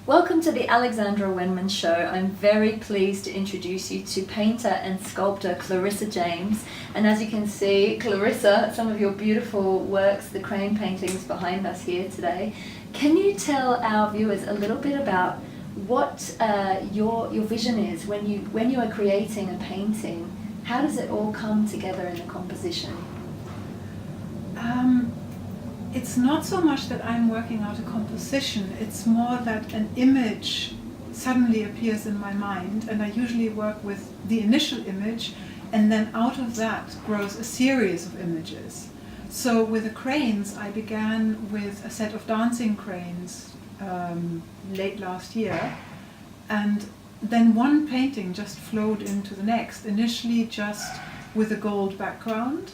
Welcome to the Alexandra Wenman Show. I'm very pleased to introduce you to painter and sculptor Clarissa James. And as you can see, Clarissa, some of your beautiful works, the crane paintings behind us here today. Can you tell our viewers a little bit about what your vision is when you are creating a painting? How does it all come together in the composition? It's not so much that I'm working out a composition, it's more that an image suddenly appears in my mind, and I usually work with the initial image, and then out of that grows a series of images. So with the cranes, I began with a set of dancing cranes late last year, and then one painting just flowed into the next, initially just with a gold background.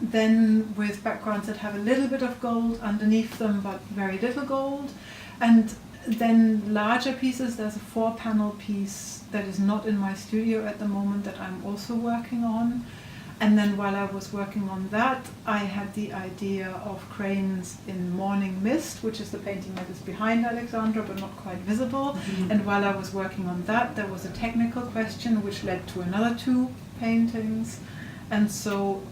Then with backgrounds that have a little bit of gold underneath them, but very little gold. And then larger pieces, there's a 4-panel piece that is not in my studio at the moment that I'm also working on. And then while I was working on that, I had the idea of cranes in morning mist, which is the painting that is behind Alexandra, but not quite visible. Mm-hmm. And while I was working on that, there was a technical question which led to another 2 paintings. And so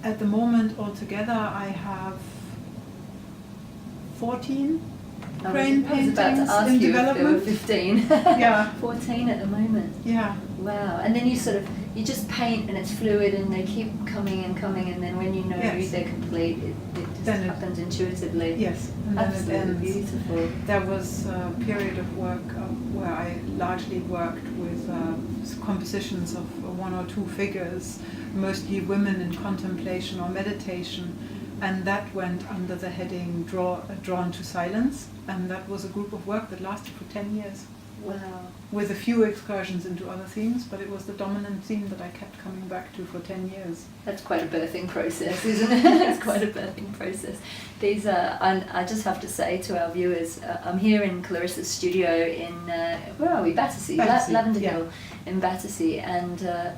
at the moment, altogether, I have 14 crane paintings in development. 15. Yeah. 14 at the moment. Yeah. Wow. And then you just paint and it's fluid and they keep coming and coming, and then when you know yes. they're complete, it just then happens intuitively. Yes. And absolutely then it ends. Beautiful. There was a period of work where I largely worked with compositions of 1 or 2 figures, mostly women in contemplation or meditation, and that went under the heading Drawn to Silence, and that was a group of work that lasted for 10 years. Wow. With a few excursions into other themes, but it was the dominant theme that I kept coming back to for 10 years. That's quite a birthing process, isn't it? It's quite a birthing process. These are, I just have to say to our viewers, I'm here in Clarissa's studio in, where are we? Battersea. Lavender Hill in Battersea, and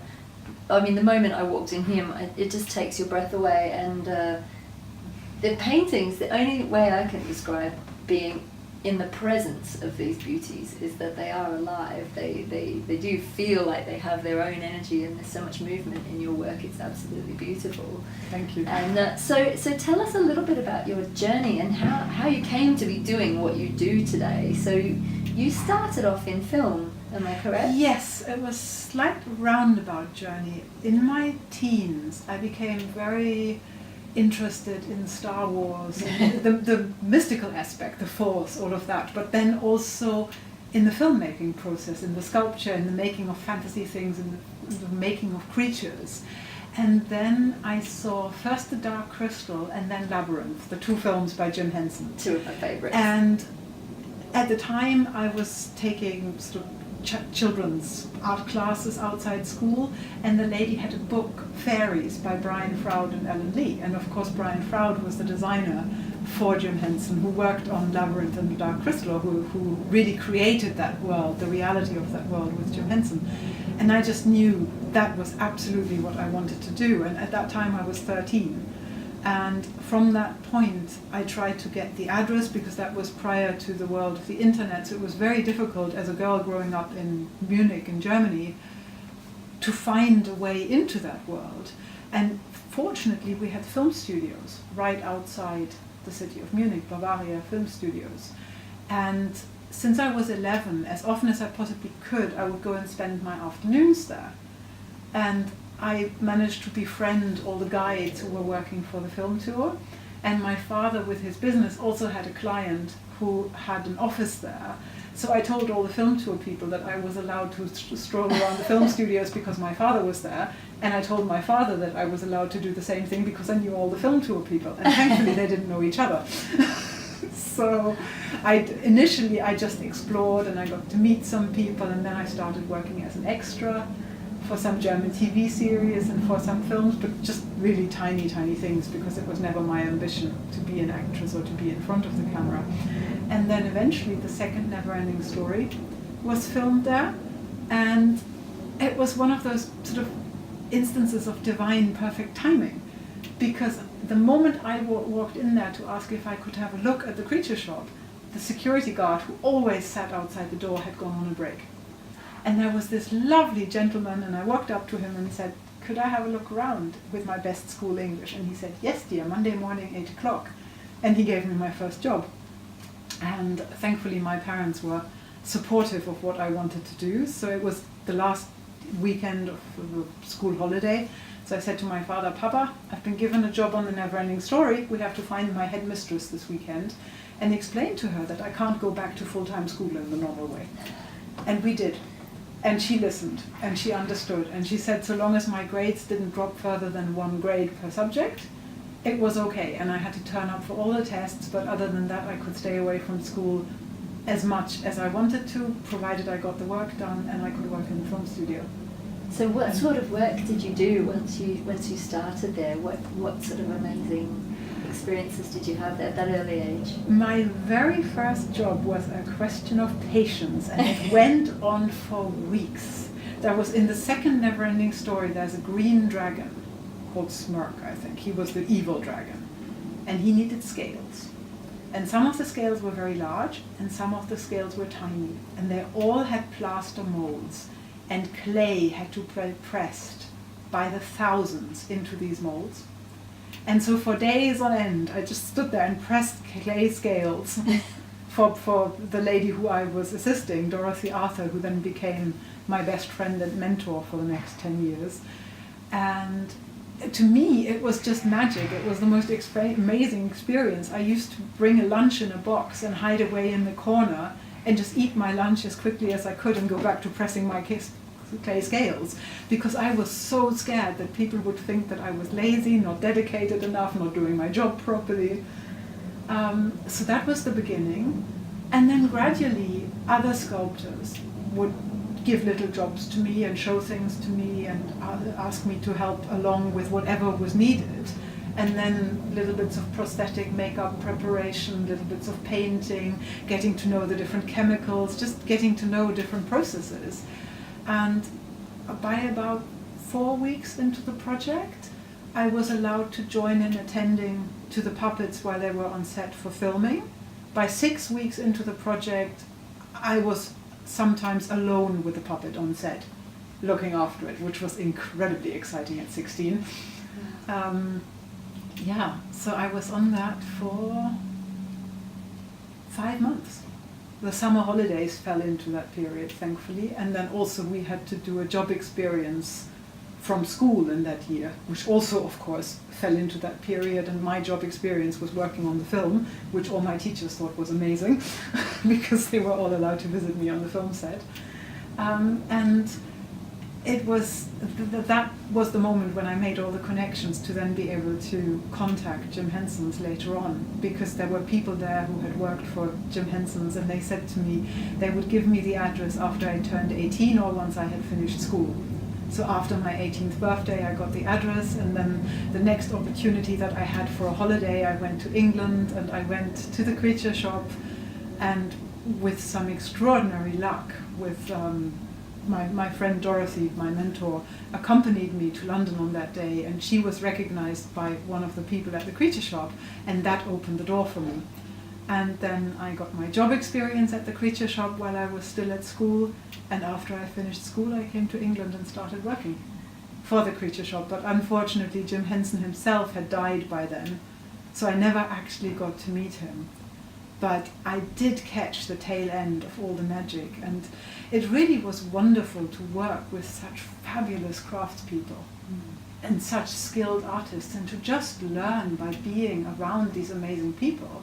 I mean, the moment I walked in here, it just takes your breath away, and the paintings, the only way I can describe being in the presence of these beauties is that they are alive. They do feel like they have their own energy, and there's so much movement in your work. It's absolutely beautiful. Thank you. And so tell us a little bit about your journey and how you came to be doing what you do today. So you started off in film, am I correct? Yes, it was a slight roundabout journey. In my teens, I became very interested in Star Wars, and the mystical aspect, the Force, all of that, but then also in the filmmaking process, in the sculpture, in the making of fantasy things, in the making of creatures. And then I saw first The Dark Crystal and then Labyrinth, the 2 films by Jim Henson. 2 of my favorites. And at the time I was taking sort of children's art classes outside school, and the lady had a book, Fairies, by Brian Froud and Ellen Lee. And of course Brian Froud was the designer for Jim Henson, who worked on Labyrinth and The Dark Crystal, who really created that world, the reality of that world with Jim Henson. And I just knew that was absolutely what I wanted to do, and at that time I was 13. And from that point, I tried to get the address, because that was prior to the world of the internet. So it was very difficult as a girl growing up in Munich, in Germany, to find a way into that world. And fortunately, we had film studios right outside the city of Munich, Bavaria Film Studios. And since I was 11, as often as I possibly could, I would go and spend my afternoons there. And I managed to befriend all the guides who were working for the film tour, and my father with his business also had a client who had an office there. So I told all the film tour people that I was allowed to stroll around the film studios because my father was there, and I told my father that I was allowed to do the same thing because I knew all the film tour people, and thankfully they didn't know each other. So initially I just explored, and I got to meet some people, and then I started working as an extra for some German TV series and for some films, but just really tiny things, because it was never my ambition to be an actress or to be in front of the camera. And then eventually the second Never-Ending Story was filmed there, and it was one of those sort of instances of divine perfect timing, because the moment I walked in there to ask if I could have a look at the Creature Shop, the security guard who always sat outside the door had gone on a break. And there was this lovely gentleman, and I walked up to him and said, could I have a look around with my best school English? And he said, yes dear, Monday morning, 8 o'clock. And he gave me my first job. And thankfully my parents were supportive of what I wanted to do. So it was the last weekend of the school holiday. So I said to my father, Papa, I've been given a job on the Never-Ending Story. We have to find my headmistress this weekend. And explain to her that I can't go back to full-time school in the normal way. And we did. And she listened, and she understood. And she said, so long as my grades didn't drop further than 1 grade per subject, it was okay. And I had to turn up for all the tests, but other than that, I could stay away from school as much as I wanted to, provided I got the work done and I could work in the film studio. So what sort of work did you do once you started there? What sort of amazing experiences did you have at that early age? My very first job was a question of patience, and it went on for weeks. There was, in the second Never-Ending Story, there's a green dragon called Smirk, I think. He was the evil dragon, and he needed scales. And some of the scales were very large, and some of the scales were tiny, and they all had plaster molds, and clay had to be pressed by the thousands into these molds. And so for days on end, I just stood there and pressed clay scales for the lady who I was assisting, Dorothy Arthur, who then became my best friend and mentor for the next 10 years. And to me, it was just magic. It was the most amazing experience. I used to bring a lunch in a box and hide away in the corner and just eat my lunch as quickly as I could and go back to pressing my clay scales, because I was so scared that people would think that I was lazy, not dedicated enough, not doing my job properly. So that was the beginning. And then gradually other sculptors would give little jobs to me and show things to me and ask me to help along with whatever was needed. And then little bits of prosthetic makeup preparation, little bits of painting, getting to know the different chemicals, just getting to know different processes. And by about 4 weeks into the project, I was allowed to join in attending to the puppets while they were on set for filming. By 6 weeks into the project, I was sometimes alone with the puppet on set, looking after it, which was incredibly exciting at 16. So I was on that for 5 months. The summer holidays fell into that period, thankfully, and then also we had to do a job experience from school in that year, which also, of course, fell into that period, and my job experience was working on the film, which all my teachers thought was amazing, because they were all allowed to visit me on the film set. And it was that was the moment when I made all the connections to then be able to contact Jim Henson's later on, because there were people there who had worked for Jim Henson's, and they said to me they would give me the address after I turned 18 or once I had finished school. So after my 18th birthday I got the address, and then the next opportunity that I had for a holiday, I went to England and I went to the Creature Shop, and with some extraordinary luck with my friend Dorothy, my mentor, accompanied me to London on that day, and she was recognized by one of the people at the Creature Shop, and that opened the door for me. And then I got my job experience at the Creature Shop while I was still at school, and after I finished school I came to England and started working for the Creature Shop, but unfortunately Jim Henson himself had died by then, so I never actually got to meet him. But I did catch the tail end of all the magic, and it really was wonderful to work with such fabulous craftspeople and such skilled artists, and to just learn by being around these amazing people.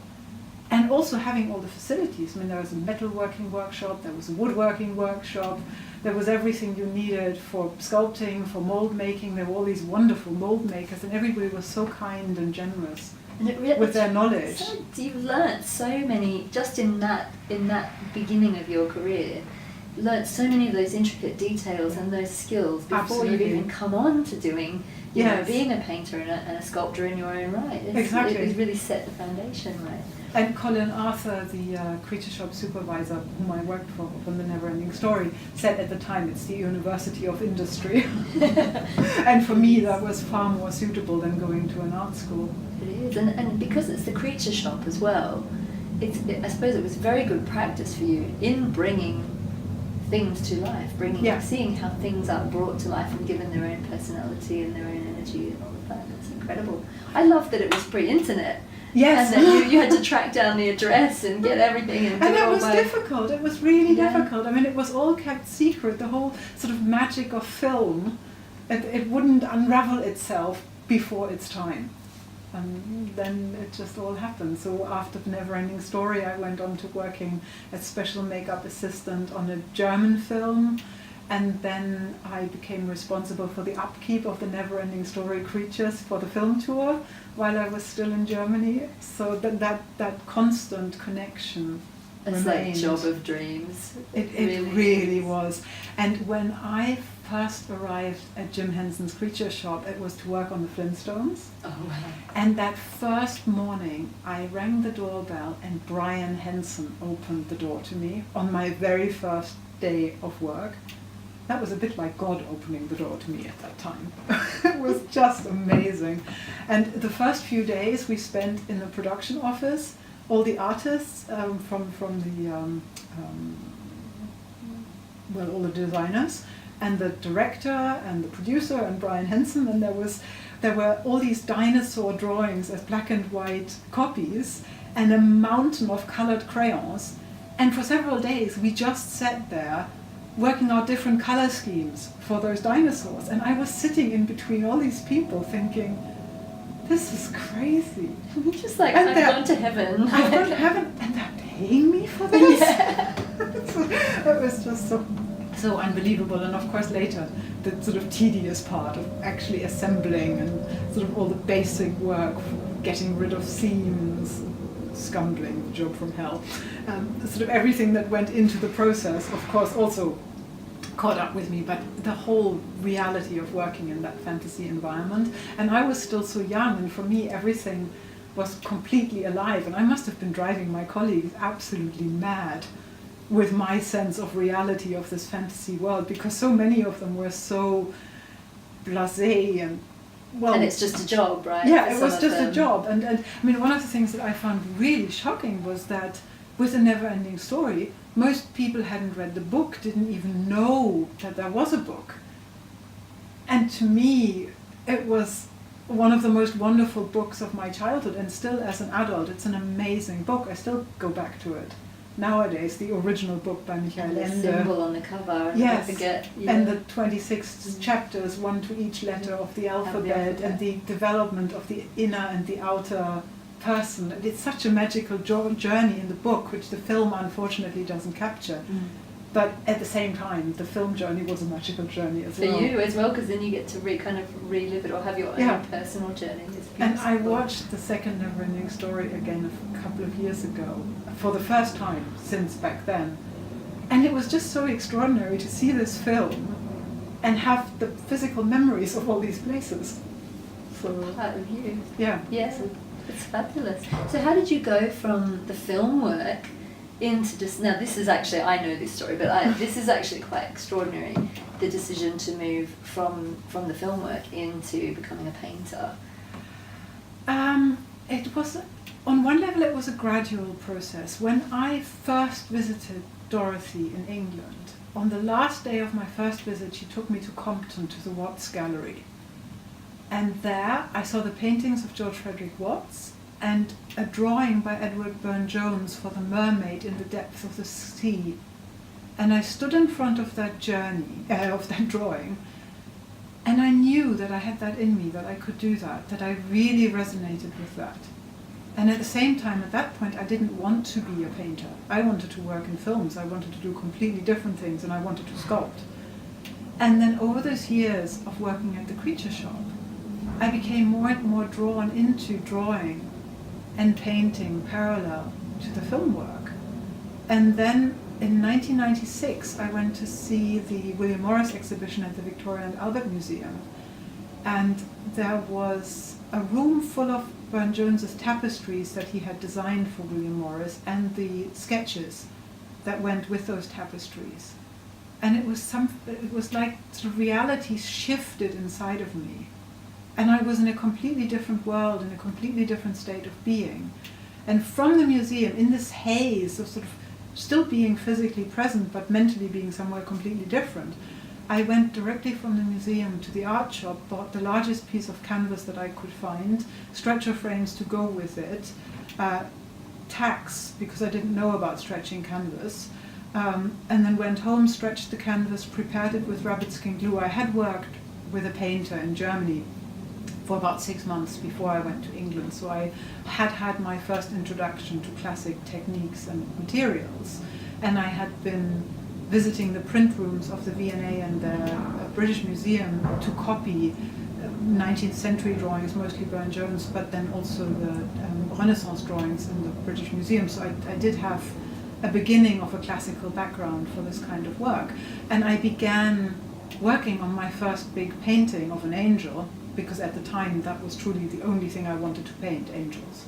And also having all the facilities. I mean, there was a metalworking workshop, there was a woodworking workshop, there was everything you needed for sculpting, for mold making. There were all these wonderful mold makers, and everybody was so kind and generous. And with their knowledge. So you've learnt so many, just in that beginning of your career, learnt so many of those intricate details and those skills before Absolutely. you've even come on to doing, you know, being a painter and a sculptor in your own right. Exactly. It's really set the foundation, right? And Colin Arthur, the Creature Shop supervisor whom I worked for from the Never-Ending Story, said at the time it's the University of Industry. And for me that was far more suitable than going to an art school. It is, and because it's the Creature Shop as well, I suppose it was very good practice for you in bringing things to life, seeing how things are brought to life and given their own personality and their own energy and all of that. That's incredible. I love that it was pre-internet. Yes. And that you had to track down the address and get everything. And it was difficult. It was really difficult. I mean, it was all kept secret. The whole sort of magic of film, it wouldn't unravel itself before its time. And then it just all happened. So after The Never-Ending Story, I went on to working as special makeup assistant on a German film. And then I became responsible for the upkeep of the Never-Ending Story creatures for the film tour while I was still in Germany. So that constant connection remained. It's like job of dreams. It really was. And when I first arrived at Jim Henson's Creature Shop, it was to work on the Flintstones. Oh, wow. And that first morning, I rang the doorbell and Brian Henson opened the door to me on my very first day of work. That was a bit like God opening the door to me at that time. It was just amazing. And the first few days we spent in the production office, all the artists from all the designers, and the director and the producer and Brian Henson, and there were all these dinosaur drawings as black and white copies and a mountain of colored crayons. And for several days we just sat there working out different color schemes for those dinosaurs. And I was sitting in between all these people thinking, this is crazy. Just like, I've gone to heaven. I've gone to heaven and they're paying me for this? Yeah. It was just so unbelievable. And of course later, the sort of tedious part of actually assembling and sort of all the basic work, getting rid of seams, scumbling, the job from hell. Sort of everything that went into the process, of course, also caught up with me, but the whole reality of working in that fantasy environment. And I was still so young, and for me everything was completely alive, and I must have been driving my colleagues absolutely mad with my sense of reality of this fantasy world, because so many of them were so blasé and and it's just a job, right? Yeah, it was just a job. And I mean, one of the things that I found really shocking was that with A Never-Ending Story, most people hadn't read the book, didn't even know that there was a book. And to me, it was one of the most wonderful books of my childhood, and still as an adult, it's an amazing book. I still go back to it. Nowadays, the original book by Michael Ende. And the symbol on the cover, yes, I forget. Yeah. And the 26 chapters, one to each letter of the alphabet, and the development of the inner and the outer person. It's such a magical journey in the book, which the film unfortunately doesn't capture. But at the same time, the film journey was a magical journey as well. For you as well, because then you get to kind of relive it or have your own personal journey. And I watched the second Never-Ending Story again a couple of years ago, for the first time since back then. And it was just so extraordinary to see this film and have the physical memories of all these places. So, part of you. Yeah. Yes, it's fabulous. So how did you go from the film work into just, now this is actually, I know this story, but this is actually quite extraordinary, the decision to move from the film work into becoming a painter? It was, on one level it was a gradual process. When I first visited Dorothy in England, on the last day of my first visit she took me to Compton to the Watts Gallery. And there I saw the paintings of George Frederick Watts and a drawing by Edward Burne-Jones for the mermaid in the depths of the sea. And I stood in front of that drawing, and I knew that I had that in me, that I could do that I really resonated with that. And at the same time, at that point, I didn't want to be a painter. I wanted to work in films, I wanted to do completely different things, and I wanted to sculpt. And then over those years of working at the Creature Shop, I became more and more drawn into drawing and painting parallel to the film work. And then in 1996, I went to see the William Morris exhibition at the Victoria and Albert Museum. And there was a room full of Burne-Jones's tapestries that he had designed for William Morris and the sketches that went with those tapestries. And it was like sort of reality shifted inside of me. And I was in a completely different world, in a completely different state of being. And from the museum, in this haze of sort of still being physically present but mentally being somewhere completely different, I went directly from the museum to the art shop, bought the largest piece of canvas that I could find, stretcher frames to go with it, tacks, because I didn't know about stretching canvas, and then went home, stretched the canvas, prepared it with rabbit skin glue. I had worked with a painter in Germany for about 6 months before I went to England, so I had had my first introduction to classic techniques and materials, and I had been visiting the print rooms of the V&A and the British Museum to copy 19th century drawings, mostly Burne Jones, but then also the Renaissance drawings in the British Museum. So I did have a beginning of a classical background for this kind of work. And I began working on my first big painting of an angel, because at the time that was truly the only thing I wanted to paint, angels.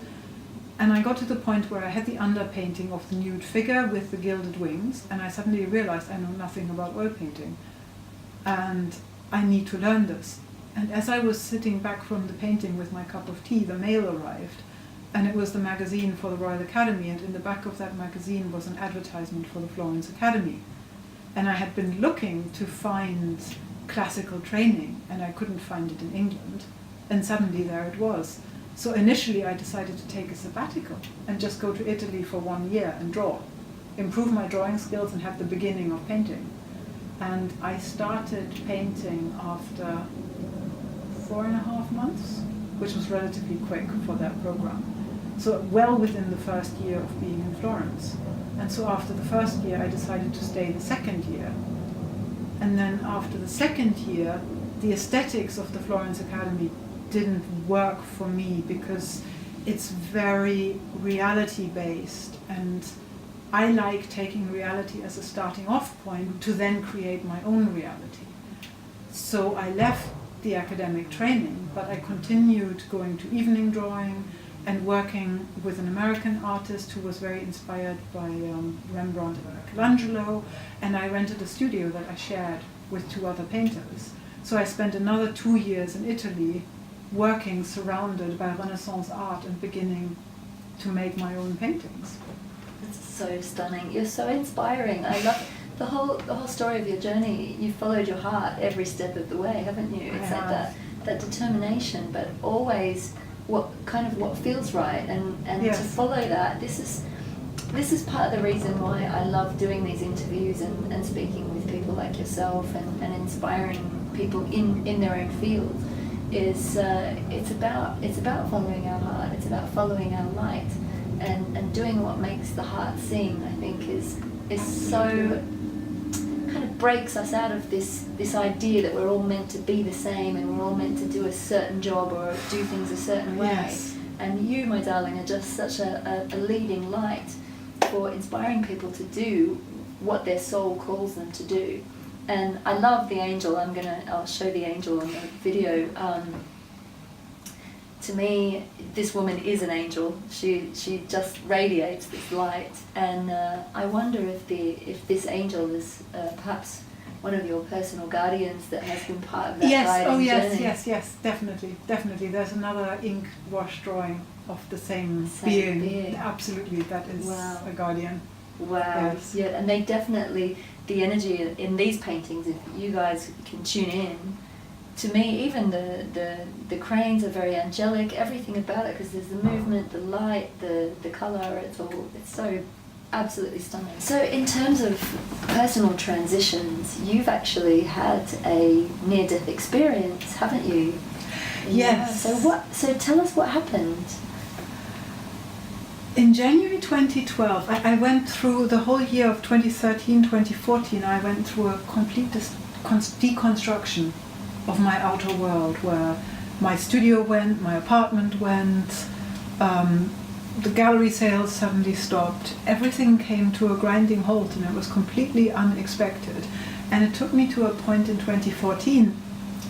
And I got to the point where I had the underpainting of the nude figure with the gilded wings, and I suddenly realized I know nothing about oil painting, and I need to learn this. And as I was sitting back from the painting with my cup of tea, the mail arrived, and it was the magazine for the Royal Academy, and in the back of that magazine was an advertisement for the Florence Academy. And I had been looking to find classical training, and I couldn't find it in England, and suddenly there it was. So initially I decided to take a sabbatical and just go to Italy for 1 year and draw, improve my drawing skills and have the beginning of painting. And I started painting after 4.5 months, which was relatively quick for that program. So well within the first year of being in Florence. And so after the first year I decided to stay the second year. And then after the second year, the aesthetics of the Florence Academy didn't work for me because it's very reality-based, and I like taking reality as a starting off point to then create my own reality. So I left the academic training, but I continued going to evening drawing and working with an American artist who was very inspired by Rembrandt and Michelangelo, and I rented a studio that I shared with 2 other painters. So I spent another 2 years in Italy working surrounded by Renaissance art and beginning to make my own paintings. It's so stunning. You're so inspiring. I love the whole story of your journey. You followed your heart every step of the way, haven't you? It's like that determination, but always what feels right, and yes. To follow that. This is part of the reason why I love doing these interviews and speaking with people like yourself and inspiring people in their own field. Is it's about following our heart, it's about following our light, and doing what makes the heart sing. I think is so kind of breaks us out of this idea that we're all meant to be the same and we're all meant to do a certain job or do things a certain way. Yes. And you, my darling, are just such a leading light for inspiring people to do what their soul calls them to do. And I love the angel. I'll show the angel on the video. To me, this woman is an angel. She just radiates this light, and I wonder if this angel is perhaps one of your personal guardians that has been part of that guiding journey. Yes, definitely. There's another ink wash drawing of the same being. Absolutely, that is a guardian. Wow. Yes. Yeah, and they definitely, the energy in these paintings, if you guys can tune in, to me, even the cranes are very angelic, everything about it, because there's the movement, the light, the colour, it's so absolutely stunning. So in terms of personal transitions, you've actually had a near-death experience, haven't you? Yes. Yeah. So tell us what happened. In January 2012, I went through the whole year of 2013, 2014, I went through a complete deconstruction of my outer world, where my studio went, my apartment went, the gallery sales suddenly stopped, everything came to a grinding halt, and it was completely unexpected. And it took me to a point in 2014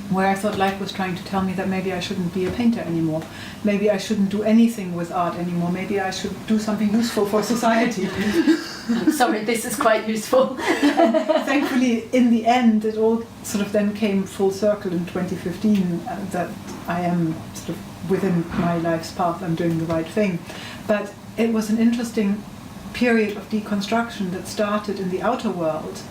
where I thought life was trying to tell me that maybe I shouldn't be a painter anymore. Maybe I shouldn't do anything with art anymore. Maybe I should do something useful for society. Sorry, this is quite useful. Thankfully, in the end, it all sort of then came full circle in 2015 that I am sort of within my life's path, I'm doing the right thing. But it was an interesting period of deconstruction that started in the outer world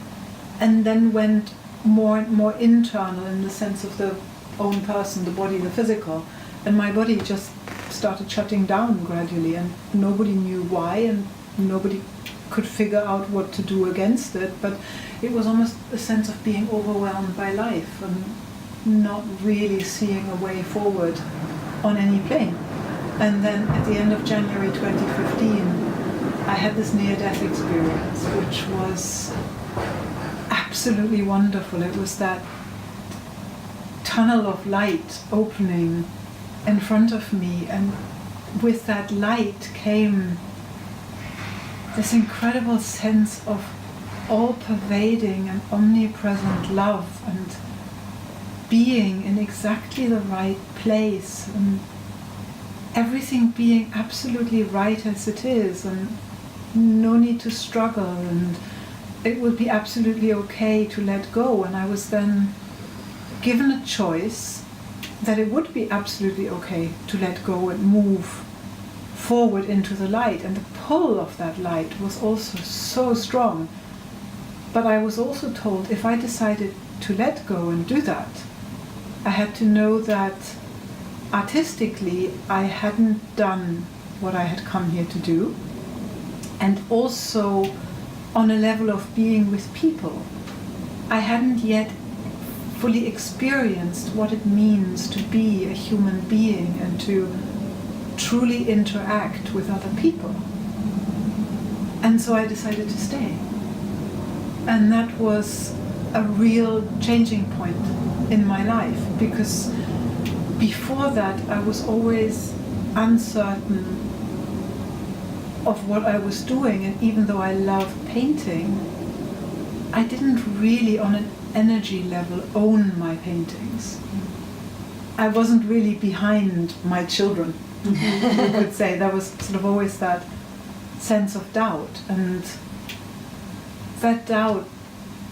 and then went more and more internal in the sense of the own person, the body, the physical. And my body just started shutting down gradually, and nobody knew why, and nobody could figure out what to do against it. But it was almost a sense of being overwhelmed by life and not really seeing a way forward on any plane. And then at the end of January 2015, I had this near-death experience, which was absolutely wonderful. It was that tunnel of light opening in front of me, and with that light came this incredible sense of all-pervading and omnipresent love and being in exactly the right place, and everything being absolutely right as it is, and no need to struggle, and it would be absolutely okay to let go. And I was then given a choice that it would be absolutely okay to let go and move forward into the light. And the pull of that light was also so strong. But I was also told if I decided to let go and do that, I had to know that artistically I hadn't done what I had come here to do, and also on a level of being with people, I hadn't yet fully experienced what it means to be a human being and to truly interact with other people. And so I decided to stay. And that was a real changing point in my life, because before that I was always uncertain of what I was doing, and even though I love painting, I didn't really on an energy level own my paintings. I wasn't really behind my children, you could say. There was sort of always that sense of doubt, and that doubt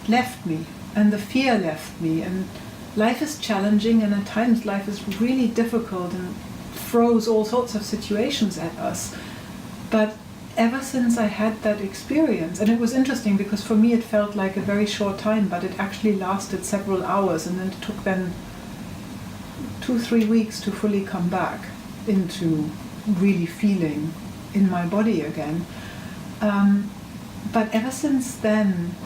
left me, and the fear left me, and life is challenging, and at times life is really difficult and throws all sorts of situations at us. But ever since I had that experience, and it was interesting because for me it felt like a very short time, but it actually lasted several hours, and then it took then 2-3 weeks to fully come back into really feeling in my body again. But ever since then,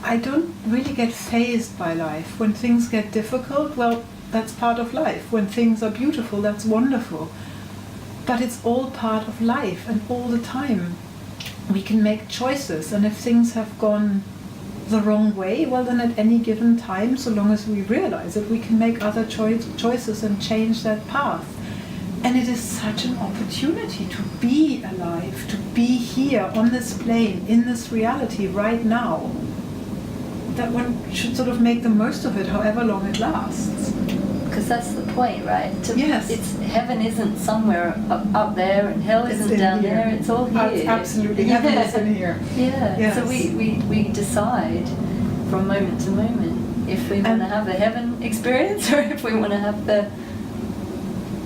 I don't really get fazed by life. When things get difficult, well, that's part of life. When things are beautiful, that's wonderful. But it's all part of life, and all the time we can make choices. And if things have gone the wrong way, well then at any given time, so long as we realize it, we can make other choices and change that path. And it is such an opportunity to be alive, to be here on this plane, in this reality right now, that one should sort of make the most of it, however long it lasts. Because that's the point, right? Yes. It's heaven isn't somewhere up there, and hell isn't down here. there. It's all here. Absolutely, heaven is in here. Yeah. Yes. So we decide from moment to moment if we want to have the heaven experience or if we want to have the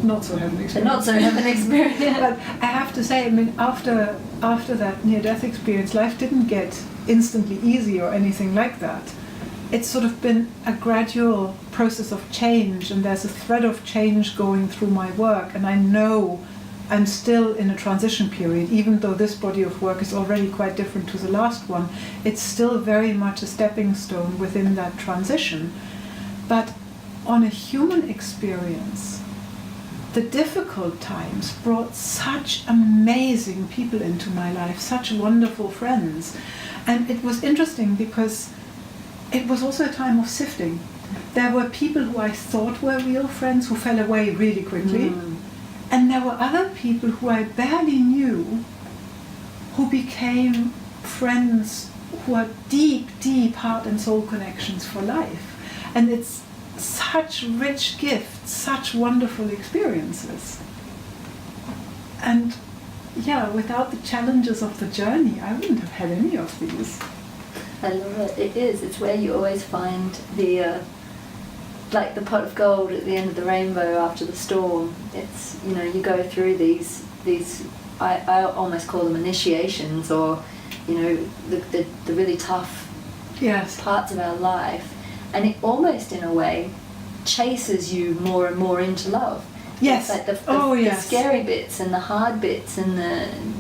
not so heaven experience. The not so heaven experience. But I have to say, I mean, after that near-death experience, life didn't get instantly easy or anything like that. It's sort of been a gradual process of change, and there's a thread of change going through my work, and I know I'm still in a transition period. Even though this body of work is already quite different to the last one, it's still very much a stepping stone within that transition. But on a human experience, the difficult times brought such amazing people into my life, such wonderful friends. And it was interesting because it was also a time of sifting. There were people who I thought were real friends who fell away really quickly. And there were other people who I barely knew who became friends who are deep, deep heart and soul connections for life. And it's such rich gifts, such wonderful experiences. And yeah, without the challenges of the journey, I wouldn't have had any of these. I love it. It is. It's where you always find the like the pot of gold at the end of the rainbow after the storm. It's, you know, you go through these I almost call them initiations, or, you know, the really tough parts of our life, and it almost in a way chases you more and more into love. Yes. It's like the scary bits and the hard bits and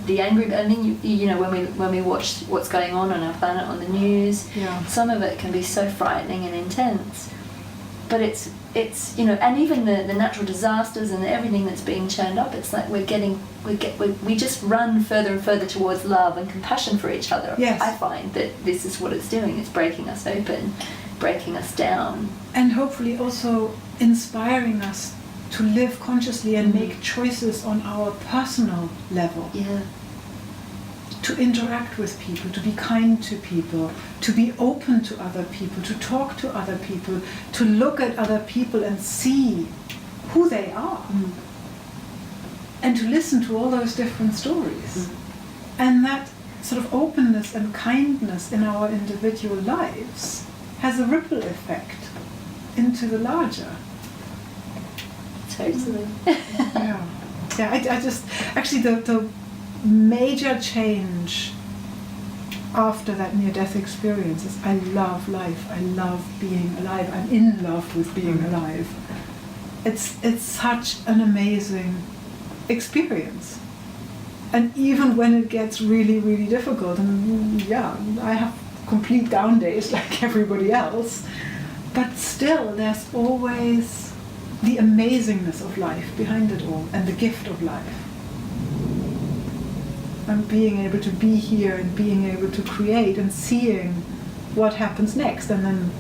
the angry. I mean, you know, when we watch what's going on our planet on the news, some of it can be so frightening and intense. But it's you know, and even the natural disasters and everything that's being churned up. It's like we just run further and further towards love and compassion for each other. Yes. I find that this is what it's doing. It's breaking us open, breaking us down, and hopefully also inspiring us to live consciously and make choices on our personal level. Yeah. To interact with people, to be kind to people, to be open to other people, to talk to other people, to look at other people and see who they are. And to listen to all those different stories. And that sort of openness and kindness in our individual lives has a ripple effect into the larger. Totally. I just, actually the major change after that near-death experience is I love life. I love being alive. I'm in love with being alive. It's such an amazing experience. And even when it gets really, really difficult, and I have complete down days like everybody else, but still there's always the amazingness of life behind it all, and the gift of life. And being able to be here and being able to create and seeing what happens next, and then,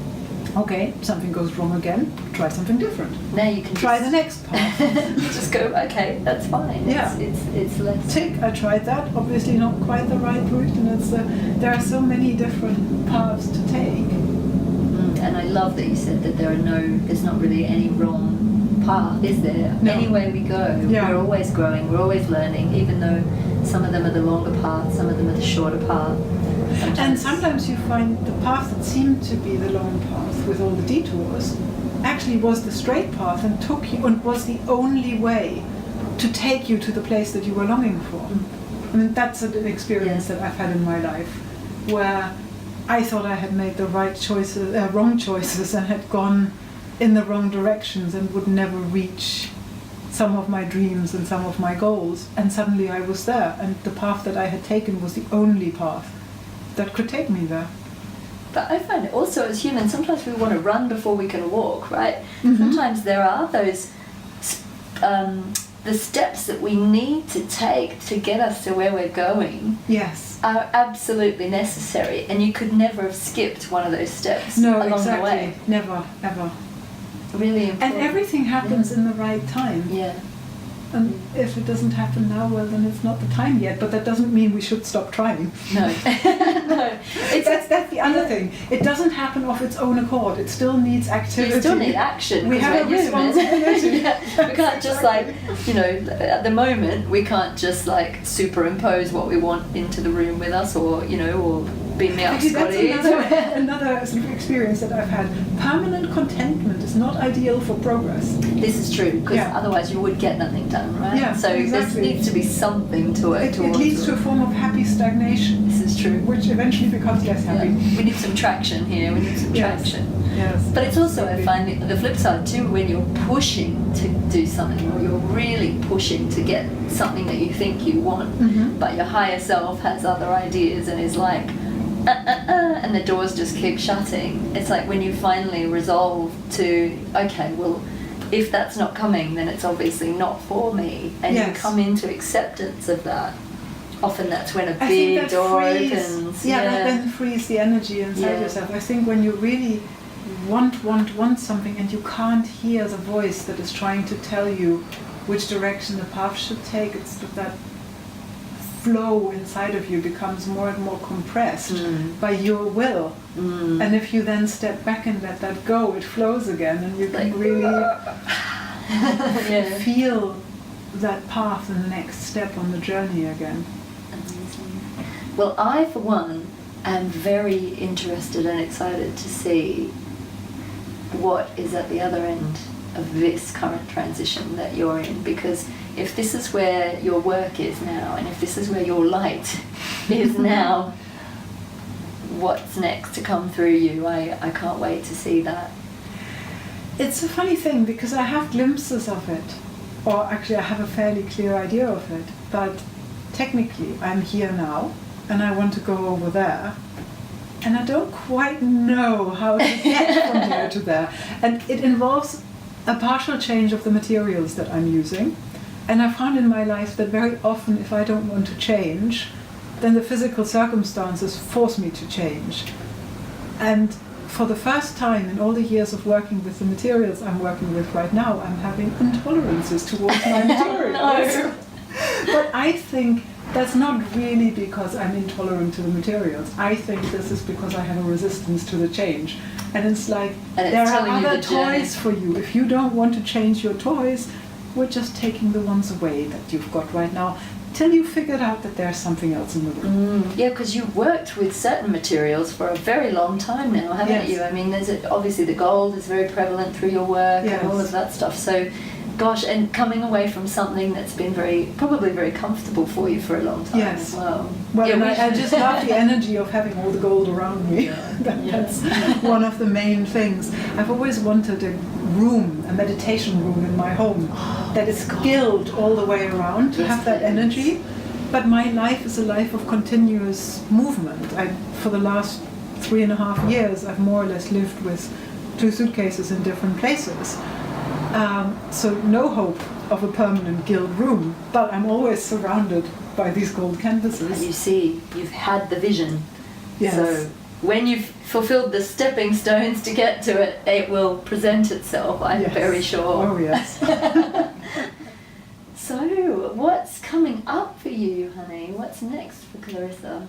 okay, something goes wrong again, try something different. Now you can try the next path. Just go, okay, that's fine. Yeah. It's less. I tried that, obviously not quite the right route, and there are so many different paths to take. And I love that you said that there's not really any wrong path, is there? No. Any way we go, we're always growing, we're always learning, even though some of them are the longer path, some of them are the shorter path. And sometimes you find the path that seemed to be the long path with all the detours actually was the straight path and took you, and was the only way to take you to the place that you were longing for. I mean, that's an experience that I've had in my life, where I thought I had made the right choices, wrong choices, and had gone in the wrong directions and would never reach some of my dreams and some of my goals. And suddenly I was there, and the path that I had taken was the only path that could take me there. But I find it also, as humans, sometimes we want to run before we can walk, right? Sometimes there are those the steps that we need to take to get us to where we're going. Yes. Are absolutely necessary, and you could never have skipped one of those steps along the way. Never, ever. Really important. And everything happens in the right time. Yeah. And if it doesn't happen now, well, then it's not the time yet. But that doesn't mean we should stop trying. No. No. That's the other thing. It doesn't happen of its own accord. It still needs activity. You still need action. We have a responsibility. We can't just at the moment, we can't just superimpose what we want into the room with us, or beam me up, Scotty. That's another sort of experience that I've had. Permanent contentment is not ideal for progress. This is true, because otherwise you would get nothing done, right? Yeah, so exactly. There needs to be something to it. It leads to a form of happy stagnation. This is true. Which eventually becomes less happy. Yeah. We need some traction here. We need some traction. Yes. But it's also, I find, the flip side too, when you're pushing to do something, or you're really pushing to get something that you think you want, but your higher self has other ideas and is like, and the doors just keep shutting. It's like when you finally resolve to, okay, well, if that's not coming, then it's obviously not for me, and you come into acceptance of that. Often that's when a big door opens. That then frees the energy inside yourself. I think when you really want something and you can't hear the voice that is trying to tell you which direction the path should take, it's that flow inside of you becomes more and more compressed by your will. And if you then step back and let that go, it flows again, and you can really feel that path and the next step on the journey again. Amazing. Well, I, for one, am very interested and excited to see what is at the other end of this current transition that you're in, because if this is where your work is now, and if this is where your light is now, what's next to come through you? I can't wait to see that. It's a funny thing because I have glimpses of it, or actually I have a fairly clear idea of it, but technically I'm here now and I want to go over there, and I don't quite know how to get from here to there, and it involves a partial change of the materials that I'm using. And I found in my life that very often if I don't want to change, then the physical circumstances force me to change. And for the first time in all the years of working with the materials I'm working with right now, I'm having intolerances towards my materials. No. But I think that's not really because I'm intolerant to the materials. I think this is because I have a resistance to the change. And it's like, there are other toys for you. If you don't want to change your toys, we're just taking the ones away that you've got right now, till you figured out that there's something else in the room. Yeah, because you've worked with certain materials for a very long time now, haven't you? I mean, there's obviously the gold is very prevalent through your work and all of that stuff. So, gosh, and coming away from something that's been probably very comfortable for you for a long time as well. Well, yeah, I just love the energy of having all the gold around me. That's one of the main things. I've always wanted a room, a meditation room in my home that is gilded all the way around to have that energy. But my life is a life of continuous movement. For the last 3.5 years, I've more or less lived with 2 suitcases in different places. So no hope of a permanent gilt room, but I'm always surrounded by these gold canvases. And you see, you've had the vision. Yes. So when you've fulfilled the stepping stones to get to it, it will present itself, I'm very sure. Oh, yes. So, what's coming up for you, honey? What's next for Clarissa?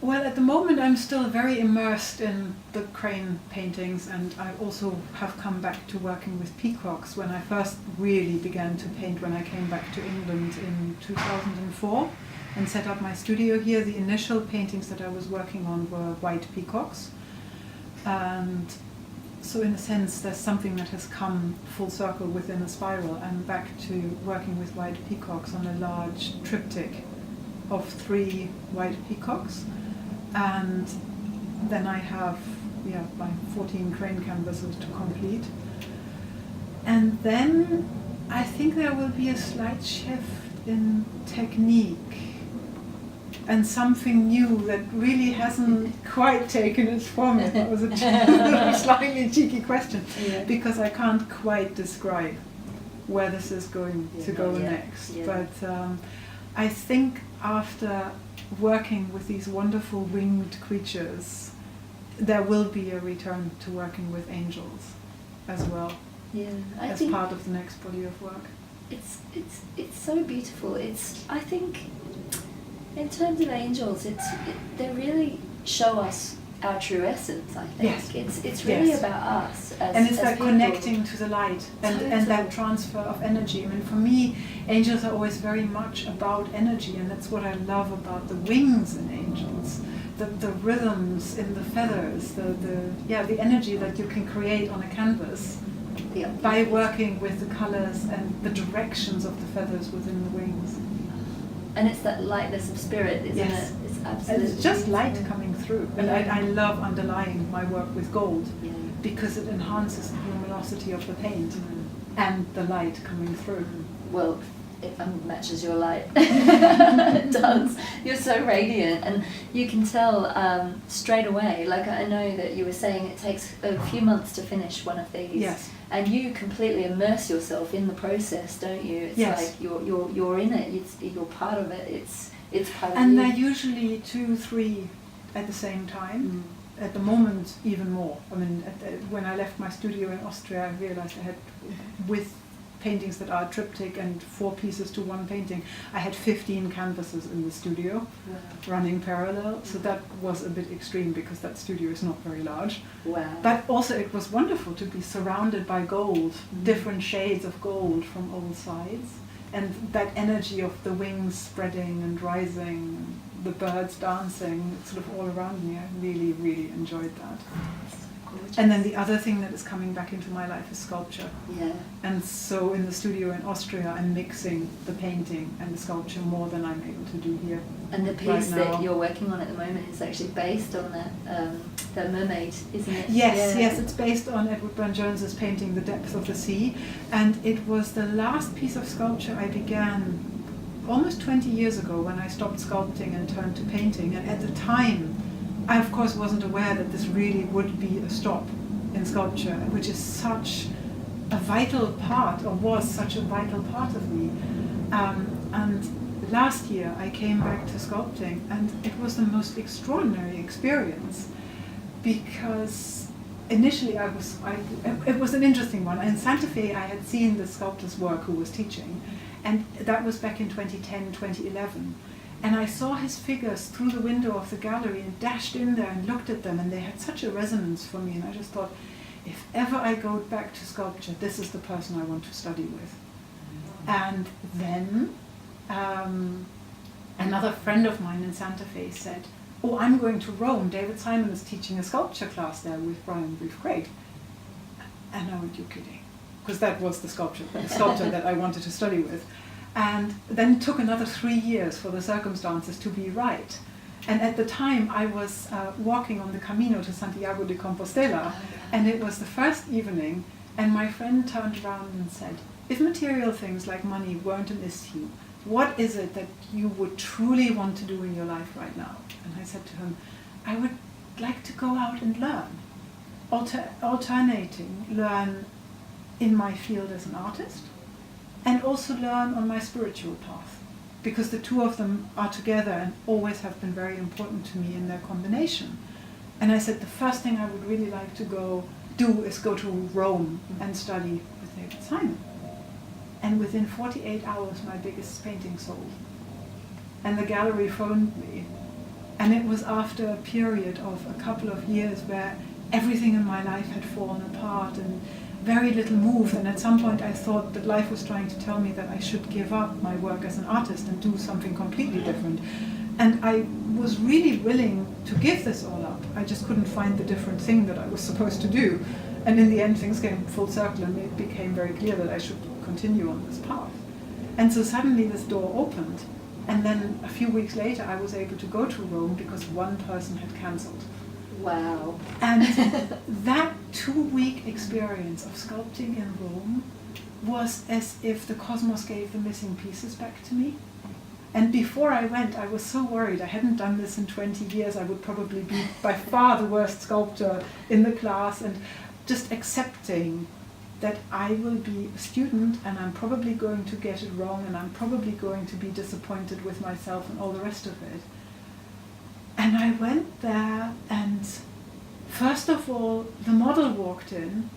Well, at the moment I'm still very immersed in the crane paintings, and I also have come back to working with peacocks when I first really began to paint when I came back to England in 2004 and set up my studio here. The initial paintings that I was working on were white peacocks, and so in a sense there's something that has come full circle within a spiral. I'm back to working with white peacocks on a large triptych of 3 white peacocks, and then I have my 14 crane canvases to complete. And then I think there will be a slight shift in technique and something new that really hasn't quite taken its form. That was a slightly cheeky question, because I can't quite describe where this is going to go next. But I think after working with these wonderful winged creatures, there will be a return to working with angels as well, as part of the next body of work. It's so beautiful. I think in terms of angels, they really show us our true essence, I think. It's really about us and it's as that people. connecting to the light and that transfer of energy. I mean, for me, angels are always very much about energy, and that's what I love about the wings in angels. The rhythms in the feathers, the energy that you can create on a canvas by working with the colors and the directions of the feathers within the wings. And it's that lightness of spirit, isn't it? It's absolutely. And it's just light coming through. And I love underlying my work with gold because it enhances the luminosity of the paint and the light coming through. Well, it matches your light. It does. You're so radiant, and you can tell straight away. Like, I know that you were saying it takes a few months to finish one of these. Yes. And you completely immerse yourself in the process, don't you? It's like you're in it. You're part of it. It's part of you. And they're usually 2, 3 at the same time. At the moment, even more. I mean, when I left my studio in Austria, I realized I had, with paintings that are triptych and 4 pieces to 1 painting, I had 15 canvases in the studio running parallel. So that was a bit extreme because that studio is not very large. Wow. But also it was wonderful to be surrounded by gold, different shades of gold from all sides. And that energy of the wings spreading and rising, the birds dancing, sort of all around me. I really, really enjoyed that. It's so Gorgeous. And then the other thing that is coming back into my life is sculpture. Yeah. And so in the studio in Austria, I'm mixing the painting and the sculpture more than I'm able to do here. And the piece that you're working on at the moment is actually based on the mermaid, isn't it? Yes, yes, it's based on Edward Burne-Jones's painting, The Depth of the Sea. And it was the last piece of sculpture I began almost 20 years ago when I stopped sculpting and turned to painting. And at the time, I of course wasn't aware that this really would be a stop in sculpture, which is such a vital part, or was such a vital part of me. And last year I came back to sculpting, and it was the most extraordinary experience, because initially it was an interesting one. In Santa Fe I had seen the sculptor's work who was teaching, and that was back in 2010, 2011. And I saw his figures through the window of the gallery and dashed in there and looked at them, and they had such a resonance for me, and I just thought, if ever I go back to sculpture, this is the person I want to study with. And then another friend of mine in Santa Fe said, oh, I'm going to Rome. David Simon is teaching a sculpture class there with Brian Reeve. Great. And I went, you're kidding. Because that was the sculptor that I wanted to study with. And then it took another 3 years for the circumstances to be right. And at the time I was walking on the Camino to Santiago de Compostela, and it was the first evening, and my friend turned around and said, if material things like money weren't an issue, what is it that you would truly want to do in your life right now? And I said to him, I would like to go out and learn, alternating, learn in my field as an artist, and also learn on my spiritual path, because the two of them are together and always have been very important to me in their combination. And I said the first thing I would really like to do is go to Rome and study with David Simon. And within 48 hours my biggest painting sold. And the gallery phoned me. And it was after a period of a couple of years where everything in my life had fallen apart and very little moved, and at some point I thought that life was trying to tell me that I should give up my work as an artist and do something completely different. And I was really willing to give this all up. I just couldn't find the different thing that I was supposed to do. And in the end things came full circle, and it became very clear that I should continue on this path. And so suddenly this door opened, and then a few weeks later I was able to go to Rome because one person had cancelled. Wow. And that 2-week experience of sculpting in Rome was as if the cosmos gave the missing pieces back to me. And before I went, I was so worried. I hadn't done this in 20 years. I would probably be by far the worst sculptor in the class, and just accepting that I will be a student and I'm probably going to get it wrong and I'm probably going to be disappointed with myself and all the rest of it. And I went there, and first of all, the model walked in,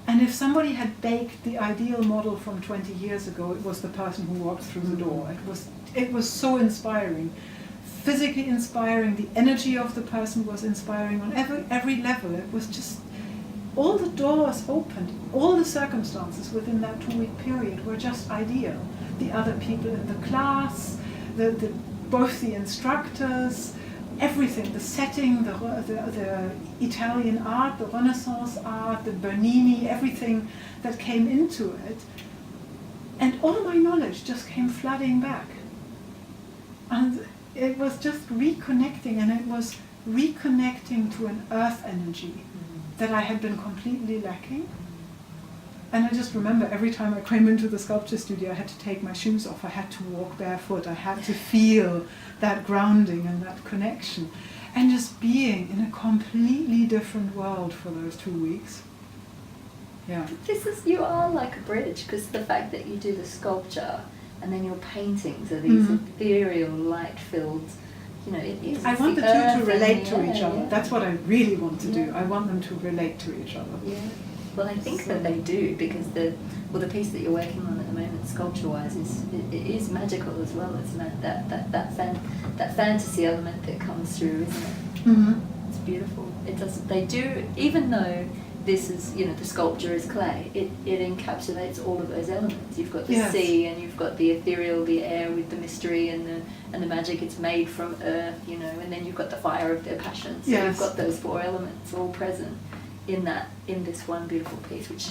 and if somebody had baked the ideal model from 20 years ago, it was the person who walked through the door. It was so inspiring, physically inspiring. The energy of the person was inspiring on every level. It was just, all the doors opened, all the circumstances within that 2-week period were just ideal. The other people in the class, both the instructors, everything, the setting, the Italian art, the Renaissance art, the Bernini, everything that came into it. And all my knowledge just came flooding back. And it was just reconnecting, and it was reconnecting to an earth energy that I had been completely lacking. And I just remember every time I came into the sculpture studio, I had to take my shoes off, I had to walk barefoot, I had to feel that grounding and that connection. And just being in a completely different world for those 2 weeks. Yeah. You are like a bridge, because the fact that you do the sculpture and then your paintings are these ethereal, light-filled, it is. I want the two to relate to each other. Yeah. That's what I really want to do. I want them to relate to each other. Yeah. Well, I think that they do, because the piece that you're working on at the moment, sculpture-wise, is magical as well. It's that fantasy element that comes through, isn't it? Mm-hmm. It's beautiful. It does. They do, even though this is, the sculpture is clay. It encapsulates all of those elements. You've got the sea, and you've got the ethereal, the air with the mystery and the magic. It's made from earth, and then you've got the fire of their passion. So you've got those 4 elements all present in this one beautiful piece, which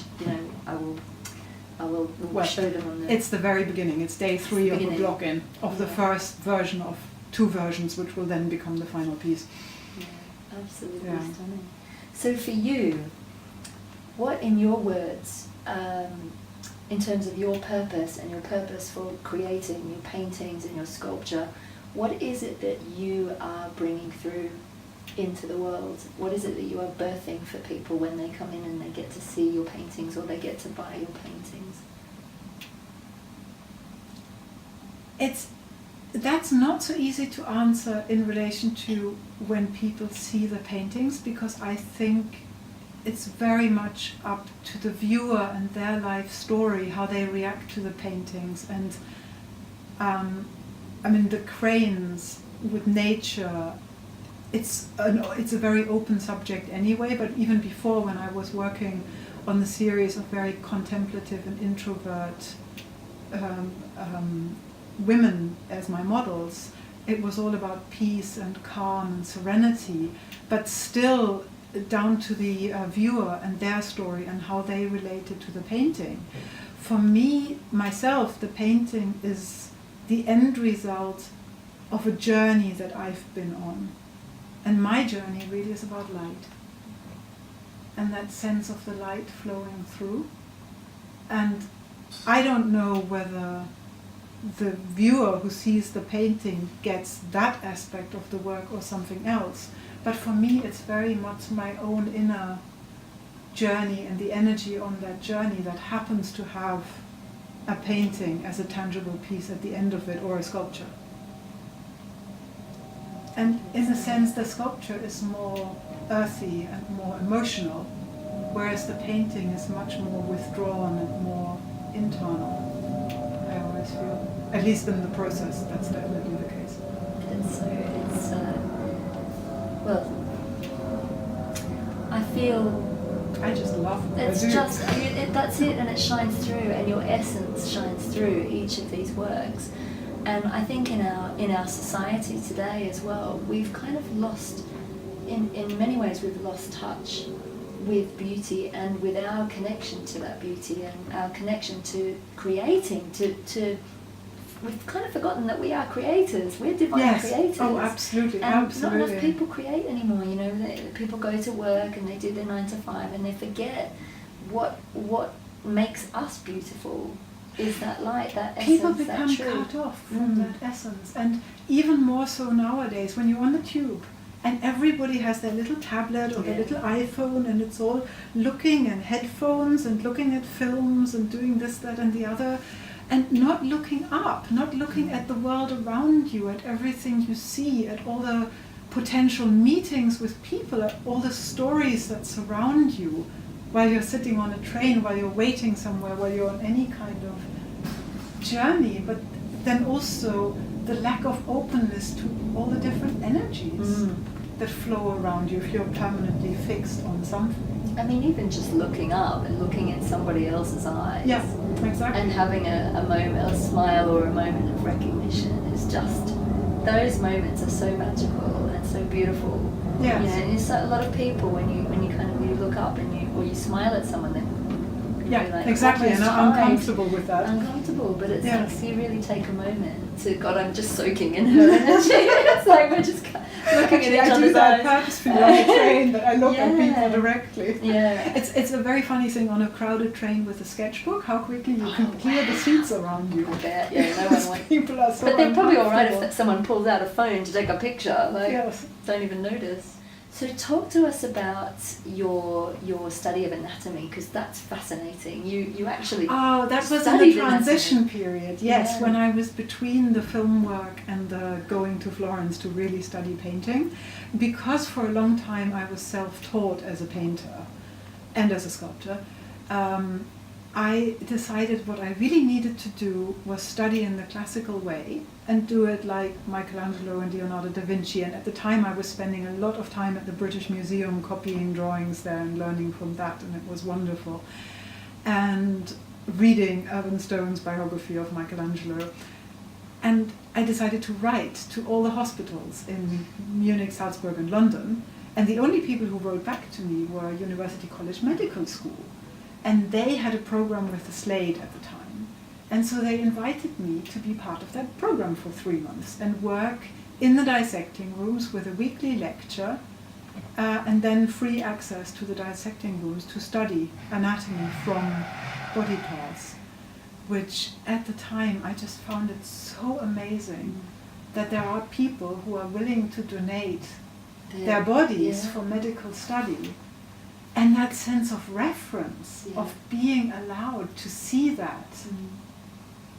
I will show them on the... It's the very beginning. It's day 3 of the block-in of the first version of 2 versions, which will then become the final piece. Yeah, absolutely stunning. So for you, what, in your words, in terms of your purpose and your purpose for creating your paintings and your sculpture, what is it that you are bringing through into the world? What is it that you are birthing for people when they come in and they get to see your paintings or they get to buy your paintings? That's not so easy to answer in relation to when people see the paintings, because I think it's very much up to the viewer and their life story, how they react to the paintings. And I mean, the cranes with nature, it's a very open subject anyway, but even before, when I was working on the series of very contemplative and introvert women as my models, it was all about peace and calm and serenity, but still down to the viewer and their story and how they related to the painting. For me, myself, the painting is the end result of a journey that I've been on. And my journey really is about light. And that sense of the light flowing through. And I don't know whether the viewer who sees the painting gets that aspect of the work or something else. But for me, it's very much my own inner journey and the energy on that journey that happens to have a painting as a tangible piece at the end of it, or a sculpture. And in a sense, the sculpture is more earthy and more emotional, whereas the painting is much more withdrawn and more internal, I always feel. At least in the process, that's definitely the case. Well, I feel... I just love what it's I do. That's it, and it shines through, and your essence shines through each of these works. And I think in our society today as well, we've kind of lost, in many ways, we've lost touch with beauty and with our connection to that beauty and our connection to creating, we've kind of forgotten that we are creators. We're divine creators. Oh, absolutely, and absolutely. not enough people create anymore. You know, people go to work and they do their 9 to 5, and they forget what makes us beautiful is that light, that essence, people become that truth. cut off from that essence, and even more so nowadays when you're on the tube. And everybody has their little tablet or their little iPhone, and it's all looking, and headphones, and looking at films, and doing this, that, and the other. And not looking up, not looking at the world around you, at everything you see, at all the potential meetings with people, at all the stories that surround you while you're sitting on a train, while you're waiting somewhere, while you're on any kind of journey. But then also the lack of openness to all the different energies that flow around you if you're permanently fixed on something. I mean, even just looking up and looking in somebody else's eyes. Yeah, exactly. And having a moment, a smile or a moment of recognition is just, those moments are so magical and so beautiful. Yes. You know, and it's a lot of people when you look up and you smile at someone, then like, exactly, and I'm uncomfortable with that. Uncomfortable, but it's like you really take a moment to, God, I'm just soaking in her energy. It's like we're just looking at each other's eyes. I do that purposefully on the train, that I look at people directly. Yeah. It's a very funny thing on a crowded train with a sketchbook, how quickly you can clear the seats around you. I bet, no one wants. People are so But they're probably alright if someone pulls out a phone to take a picture, don't even notice. So talk to us about your study of anatomy, because that's fascinating. You actually that was in the transition period, yes, when I was between the film work and the going to Florence to really study painting, because for a long time I was self-taught as a painter and as a sculptor. I decided what I really needed to do was study in the classical way and do it like Michelangelo and Leonardo da Vinci. And at the time I was spending a lot of time at the British Museum copying drawings there and learning from that, and it was wonderful. And reading Irving Stone's biography of Michelangelo. And I decided to write to all the hospitals in Munich, Salzburg and London And the only people who wrote back to me were University College Medical School. And they had a program with the Slade at the time. And so they invited me to be part of that program for 3 months and work in the dissecting rooms with a weekly lecture and then free access to the dissecting rooms to study anatomy from body parts, which at the time I just found it so amazing that there are people who are willing to donate their bodies for medical study. And that sense of reference, of being allowed to see that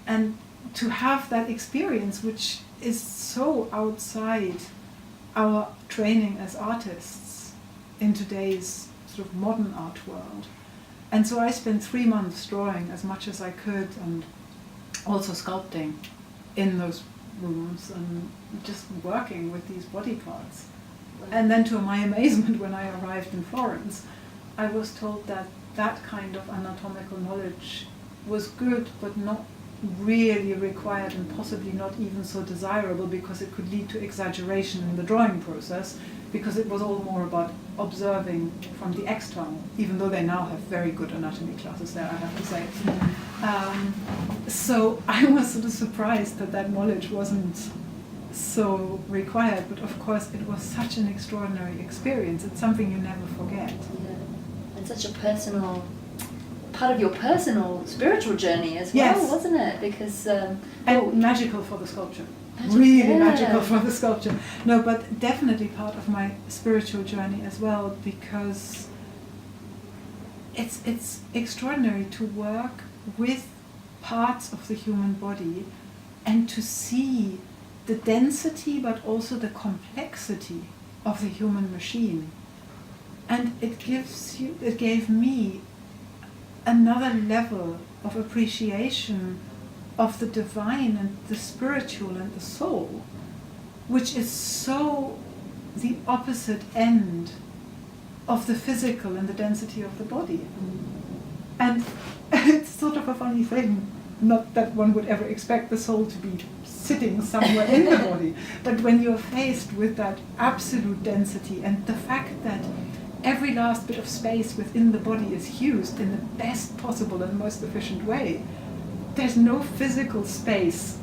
and to have that experience, which is so outside our training as artists in today's sort of modern art world. And so I spent 3 months drawing as much as I could and also sculpting in those rooms and just working with these body parts. And then to my amazement, when I arrived in Florence, I was told that that kind of anatomical knowledge was good, but not really required and possibly not even so desirable, because it could lead to exaggeration in the drawing process, because it was all more about observing from the external, even though they now have very good anatomy classes there, I have to say. So I was sort of surprised that that knowledge wasn't so required, but of course it was such an extraordinary experience. It's something you never forget. Yeah. And such a personal part of your personal spiritual journey as well, wasn't it? Because and magical for the sculpture. Really magical for the sculpture. No, but definitely part of my spiritual journey as well, because it's extraordinary to work with parts of the human body and to see the density but also the complexity of the human machine. And it gave me another level of appreciation of the divine and the spiritual and the soul, which is so the opposite end of the physical and the density of the body. And it's sort of a funny thing, not that one would ever expect the soul to be sitting somewhere in the body, but when you're faced with that absolute density and the fact that every last bit of space within the body is used in the best possible and most efficient way, there's no physical space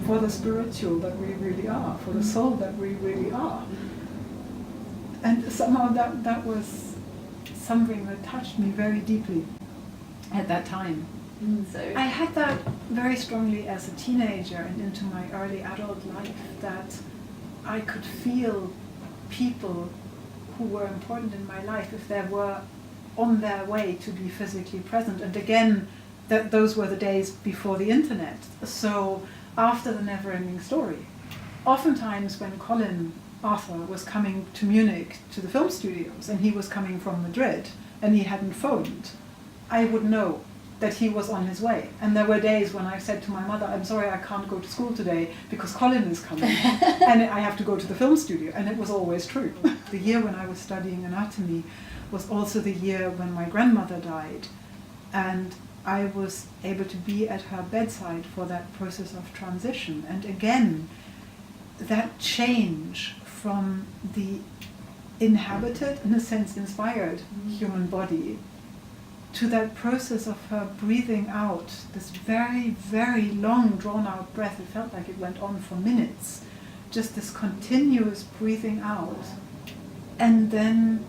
for the spiritual that we really are, for the soul that we really are. And somehow that was something that touched me very deeply at that time. So I had that very strongly as a teenager and into my early adult life, that I could feel people who were important in my life if they were on their way to be physically present. And again, those were the days before the internet. So after the Never-Ending Story, oftentimes when Colin Arthur was coming to Munich to the film studios and he was coming from Madrid and he hadn't phoned, I would know that he was on his way. And there were days when I said to my mother, I'm sorry, I can't go to school today because Colin is coming and I have to go to the film studio. And it was always true. The year when I was studying anatomy was also the year when my grandmother died. And I was able to be at her bedside for that process of transition. And again, that change from the inhabited, in a sense inspired human body to that process of her breathing out, this very, very long drawn-out breath. It felt like it went on for minutes, just this continuous breathing out, and then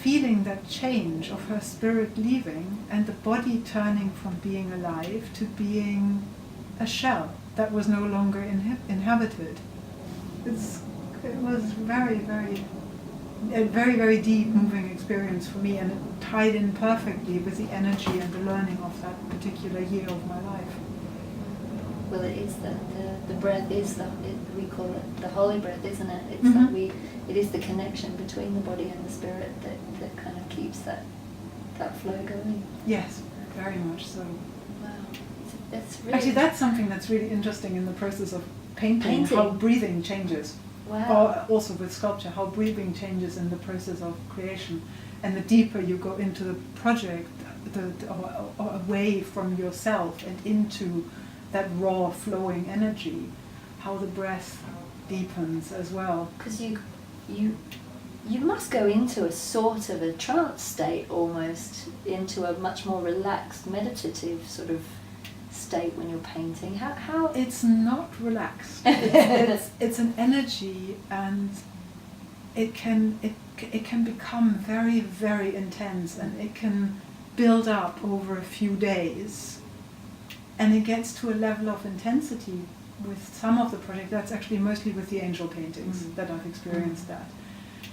feeling that change of her spirit leaving and the body turning from being alive to being a shell that was no longer inhabited. It was a very, very deep, moving experience for me, and it tied in perfectly with the energy and the learning of that particular year of my life. Well, it is the breath is we call it the holy breath, isn't it? It's that it is the connection between the body and the spirit that kind of keeps that flow going. Yes, very much so. Wow, that's really actually that's something that's really interesting in the process of painting. How breathing changes. Wow. Or also with sculpture, how breathing changes in the process of creation. And the deeper you go into the project, or away from yourself and into that raw flowing energy, how the breath deepens as well. Because you must go into a sort of a trance state almost, into a much more relaxed, meditative sort of state when you're painting. How? It's not relaxed. It's an energy, and it can become very, very intense, and it can build up over a few days, and it gets to a level of intensity with some of the project. That's actually mostly with the angel paintings that I've experienced.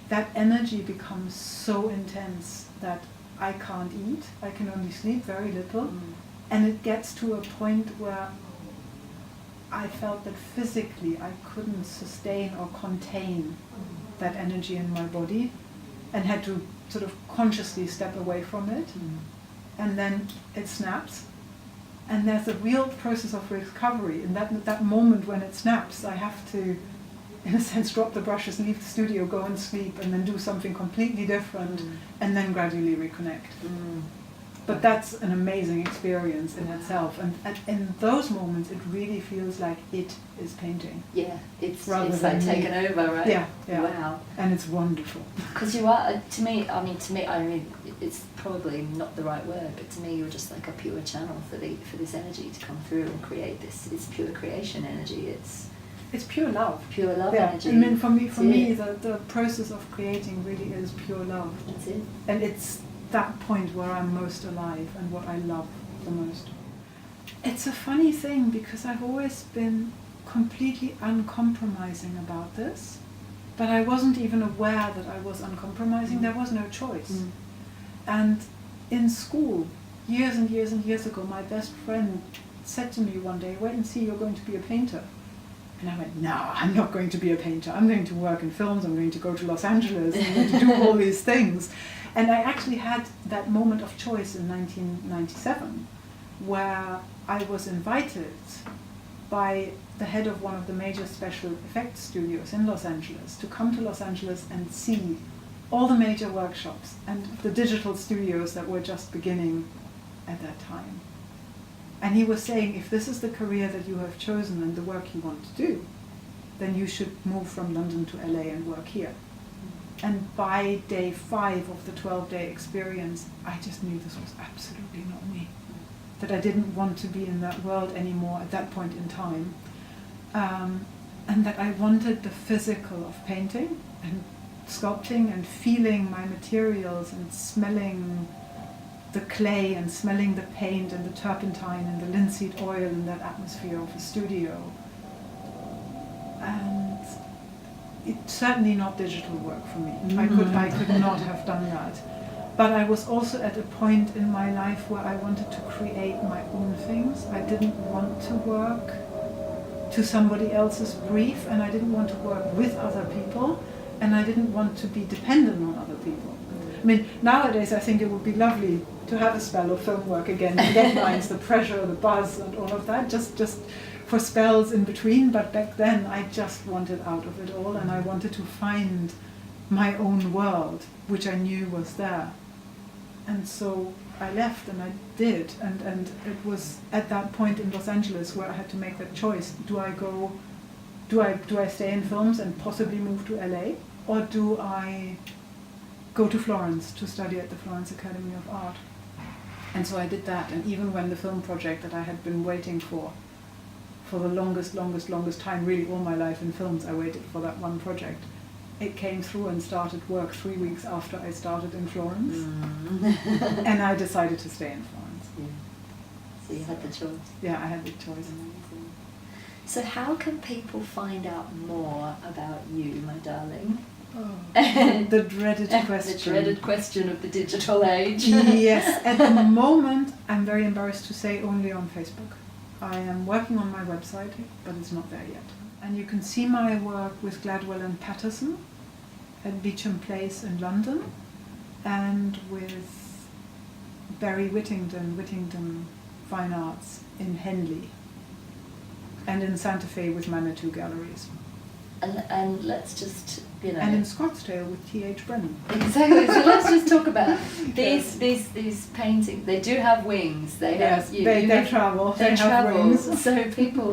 That energy becomes so intense that I can't eat, I can only sleep very little, and it gets to a point where I felt that physically I couldn't sustain or contain that energy in my body, and had to sort of consciously step away from it, and then it snaps. And there's a real process of recovery. In that moment when it snaps, I have to, in a sense, drop the brushes, leave the studio, go and sleep, and then do something completely different, and then gradually reconnect. But that's an amazing experience in itself. And in those moments, it really feels like it is painting. Yeah, it's than like taken over, right? Yeah. Wow. And it's wonderful. Because you are, to me, it's probably not the right word, but to me, you're just like a pure channel for this energy to come through and create this. It's pure creation energy. It's pure love. Pure love Yeah. energy. I mean, for me, the process of creating really is pure love. That's it. And it's that point where I'm most alive and what I love the most. It's a funny thing because I've always been completely uncompromising about this, but I wasn't even aware that I was uncompromising. There was no choice. And in school, years and years and years ago, my best friend said to me one day, "Wait and see, you're going to be a painter." And I went, "No, I'm not going to be a painter. I'm going to work in films, I'm going to go to Los Angeles, I'm going to do all these things." And I actually had that moment of choice in 1997, where I was invited by the head of one of the major special effects studios in Los Angeles to come to Los Angeles and see all the major workshops and the digital studios that were just beginning at that time. And he was saying, if this is the career that you have chosen and the work you want to do, then you should move from London to LA and work here. And by day 5 of the 12-day experience, I just knew this was absolutely not me. That I didn't want to be in that world anymore at that point in time. And that I wanted the physical of painting and sculpting and feeling my materials and smelling the clay and smelling the paint and the turpentine and the linseed oil and that atmosphere of a studio. And it's certainly not digital work for me. I could not have done that. But I was also at a point in my life where I wanted to create my own things. I didn't want to work to somebody else's brief, and I didn't want to work with other people, and I didn't want to be dependent on other people. I mean, nowadays I think it would be lovely to have a spell of film work again, the deadlines, the pressure, the buzz and all of that, just for spells in between, but back then I just wanted out of it all, and I wanted to find my own world, which I knew was there. And so I left, and I did, and it was at that point in Los Angeles where I had to make that choice. Do I stay in films and possibly move to LA, or do I go to Florence to study at the Florence Academy of Art? And so I did that, and even when the film project that I had been waiting for the longest time, really all my life in films, I waited for that one project. It came through and started work 3 weeks after I started in Florence. And I decided to stay in Florence. Yeah. So you had the choice. Yeah, I had the choice. Amazing. So how can people find out more about you, my darling? Oh, the dreaded question. The dreaded question of the digital age. Yes, at the moment, I'm very embarrassed to say only on Facebook. I am working on my website, but it's not there yet. And you can see my work with Gladwell and Patterson at Beecham Place in London, and with Barry Whittington Fine Arts in Henley, and in Santa Fe with Manitou Galleries. And let's just, And in Scottsdale with T.H. Brennan. Exactly. So let's just talk about these paintings. They do have wings. They have. They travel. They have travel. wings. So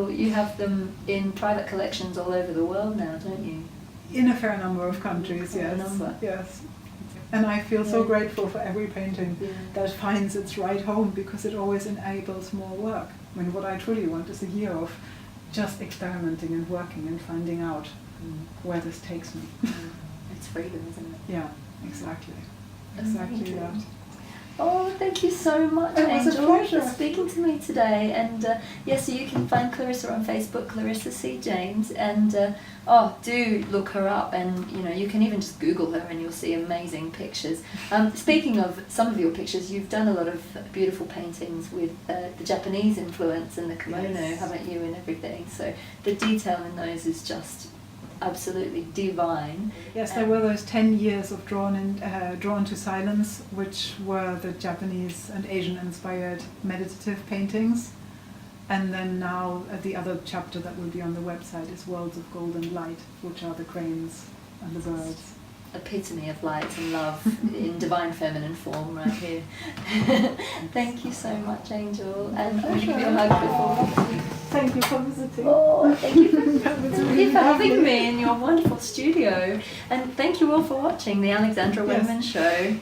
you have them in private collections all over the world now, don't you? In a fair number of countries, Fair yes. number. Yes. And I feel so grateful for every painting Yeah. that finds its right home, because it always enables more work. I mean, what I truly want is a year of just experimenting and working and finding out where this takes me. It's freedom, isn't it? Yeah, exactly. Exactly that. Oh, thank you so much, It was a Angel, pleasure. for speaking to me today. And yes, so you can find Clarissa on Facebook, Clarissa C James, and do look her up. And you can even just Google her, and you'll see amazing pictures. Speaking of some of your pictures, you've done a lot of beautiful paintings with the Japanese influence and the kimono, Yes. haven't you, and everything. So the detail in those is just absolutely divine. Yes, there were those 10 years of Drawn to Silence, which were the Japanese and Asian-inspired meditative paintings. And then now the other chapter that will be on the website is Worlds of Golden Light, which are the cranes and the birds. Epitome of light and love in divine feminine form right here. Thank you so much, Angel. And I'll give you a hug before we leave. Thank you for visiting. Oh, thank you for, really for having lovely. me in your wonderful studio. And thank you all for watching the Alexandra Yes. Wenman Show.